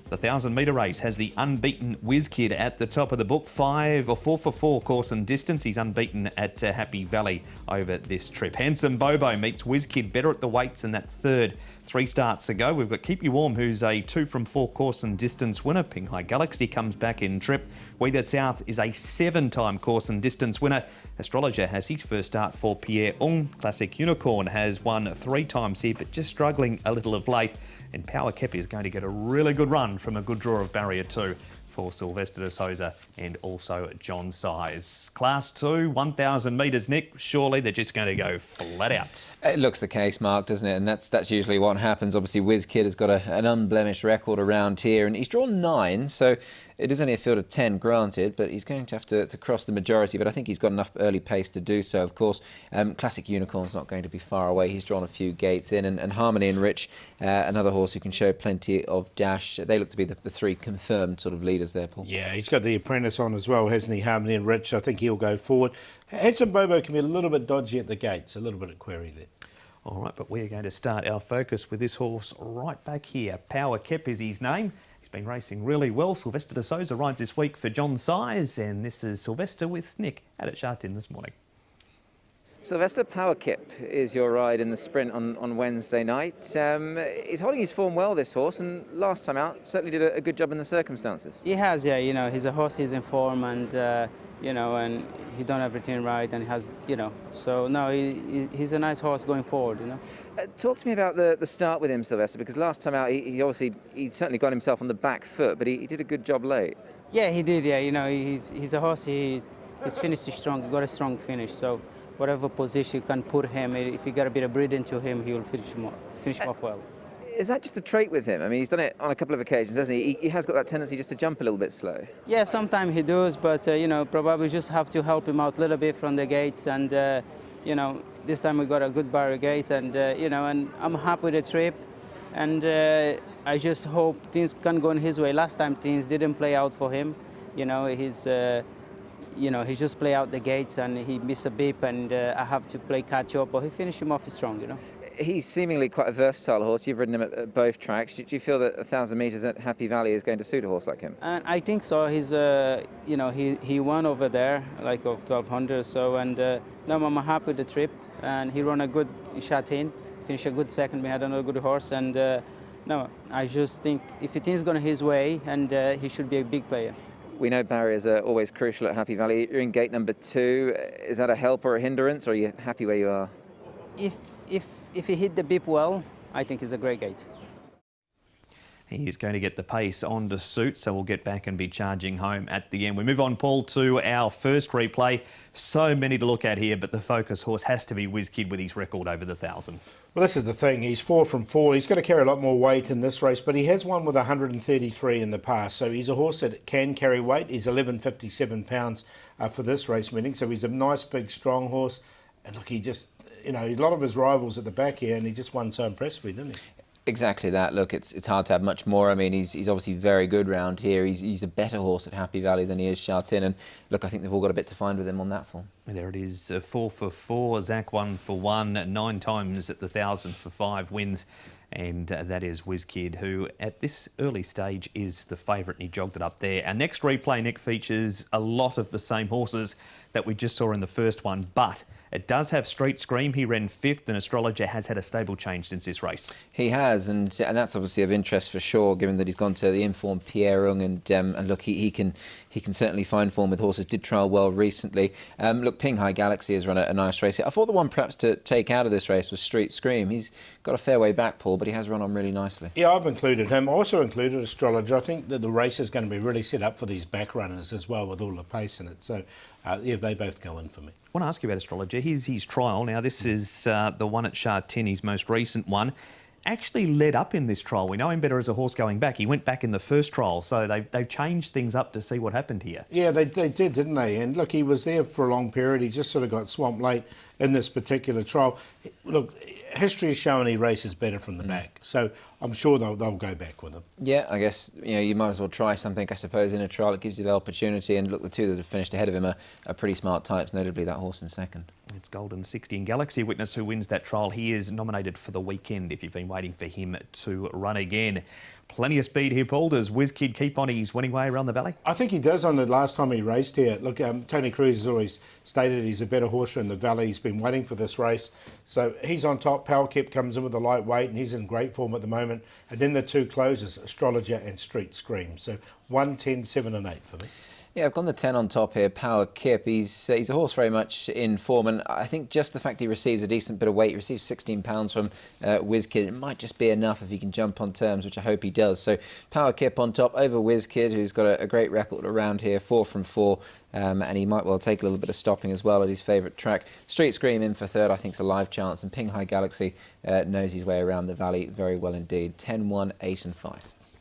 The 1,000-metre race has the unbeaten Whiz Kid at the top of the book. 4 for 4 course and distance. He's unbeaten at Happy Valley over this trip. Handsome Bobo meets Whiz Kid better at the weights in that third. 3 starts ago. We've got Keep You Warm, who's a 2 from 4 course and distance winner. Ping Hai Galaxy comes back in trip. We That South is a 7-time course and distance winner. Astrologer has his first start for Pierre Ung. Classic Unicorn has won 3 times here, but just struggling a little of late. And Power Kepi is going to get a really good run from a good draw of Barrier 2 for Sylvester de Souza and also John Size. Class 2, 1,000 metres, Nick. Surely they're just going to go flat out. It looks the case, Mark, doesn't it? And that's usually what happens. Obviously, Whiz Kid has got an unblemished record around here, and he's drawn 9, so it is only a field of 10, granted, but he's going to have to cross the majority. But I think he's got enough early pace to do so, of course. Classic Unicorn's not going to be far away. He's drawn a few gates in, and Harmony and Rich, another horse who can show plenty of dash. They look to be the 3 confirmed sort of leaders there, Paul. Yeah, he's got the apprentice on as well, hasn't he? Harmony and Rich. I think he'll go forward. Handsome Bobo can be a little bit dodgy at the gates, a little bit of query there. All right, but we're going to start our focus with this horse right back here. Power Kep is his name. He's been racing really well. Sylvester de Souza rides this week for John Size, and this is Sylvester with Nick out at Shartin this morning. Sylvester, Power Kip is your ride in the sprint on Wednesday night. He's holding his form well, this horse, and last time out certainly did a good job in the circumstances. He has, yeah. You know, he's a horse. He's in form, and you know, and he done everything right, and he has, you know. So no, he's a nice horse going forward. You know. Talk to me about the start with him, Sylvester, because last time out he certainly got himself on the back foot, but he did a good job late. Yeah, he did. Yeah, you know, he's a horse. He's finished strong. He got a strong finish. So whatever position you can put him, if you got a bit of breed into him, he will finish him off well. Is that just a trait with him? I mean, he's done it on a couple of occasions, hasn't he? He has got that tendency just to jump a little bit slow. Yeah, sometimes he does, but you know, probably just have to help him out a little bit from the gates, and you know, this time we got a good barrier gate, and you know, and I'm happy with the trip, and I just hope things can go in his way. Last time things didn't play out for him, you know, you know, he just play out the gates and he missed a beep, and I have to play catch up, but he finished him off strong, you know. He's seemingly quite a versatile horse. You've ridden him at both tracks. Do you feel that 1,000 metres at Happy Valley is going to suit a horse like him? And I think so. He's, you know, he won over there, like of 1,200. So, and no, I'm happy with the trip. And he ran a good shot in, finished a good second. We had another good horse. And no, I just think if it is going his way, and he should be a big player. We know barriers are always crucial at Happy Valley. You're in gate number 2. Is that a help or a hindrance, or are you happy where you are? If he hit the beep well, I think it's a great gate. He is going to get the pace on to suit, so we'll get back and be charging home at the end. We move on, Paul, to our first replay. So many to look at here, but the focus horse has to be Whiz Kid with his record over the 1,000. Well, this is the thing. He's 4 from 4. He's going to carry a lot more weight in this race, but he has won with 133 in the past. So he's a horse that can carry weight. He's 1157 pounds for this race meeting. So he's a nice, big, strong horse. And look, he just, you know, a lot of his rivals at the back here, and he just won so impressively, didn't he? Exactly that. Look, it's hard to have much more. I mean, he's obviously very good round here. He's a better horse at Happy Valley than he is Shartin. And look, I think they've all got a bit to find with him on that form. There it is, 4 for 4, Zach 1 for 1, 9 times at the 1,000 for 5 wins. And that is Whiz Kid, who at this early stage is the favourite, and he jogged it up there. Our next replay, Nick, features a lot of the same horses that we just saw in the first one, but it does have Street Scream. He ran 5th, and Astrologer has had a stable change since this race. He has, and that's obviously of interest for sure, given that he's gone to the informed Pierre Ung, and look, he can certainly find form with horses. Did trial well recently. Look, Ping Hai Galaxy has run a nice race here. I thought the one perhaps to take out of this race was Street Scream. He's got a fair way back, Paul, but he has run on really nicely. Yeah, I've included him. I also included Astrologer. I think that the race is going to be really set up for these back runners as well, with all the pace in it. So, yeah, they both go in for me. I want to ask you about Astrologer. Here's his trial. Now, this is the one at Shartin, his most recent one. Actually led up in this trial. We know him better as a horse going back. He went back in the first trial, so they've changed things up to see what happened here. Yeah, they did, didn't they? And look, he was there for a long period. He just sort of got swamped late in this particular trial. Look, history has shown he races better from the back, so I'm sure they'll go back with him. Yeah, I guess, you know, you might as well try something, I suppose, in a trial. It gives you the opportunity, and look, the 2 that have finished ahead of him are pretty smart types, notably that horse in second. It's Golden 60 and Galaxy Witness who wins that trial. He is nominated for the weekend if you've been waiting for him to run again. Plenty of speed here, Paul. Does WizKid keep on his winning way around the valley? I think he does on the last time he raced here. Look, Tony Cruz has always stated he's a better horse in the valley. He's been waiting for this race. So he's on top. Power Kip comes in with a lightweight and he's in great form at the moment. And then the two closers, Astrologer and Street Scream. So 1, 10, 7 and 8 for me. Yeah, I've gone the 10 on top here, Power Kip. He's a horse very much in form, and I think just the fact he receives a decent bit of weight, he receives 16 pounds from WizKid, it might just be enough if he can jump on terms, which I hope he does. So Power Kip on top over WizKid, who's got a great record around here, 4 from 4, and he might well take a little bit of stopping as well at his favourite track. Street Scream in for third, I think, is a live chance, and Ping Hai Galaxy knows his way around the valley very well indeed. 10, 1, 8 and 5.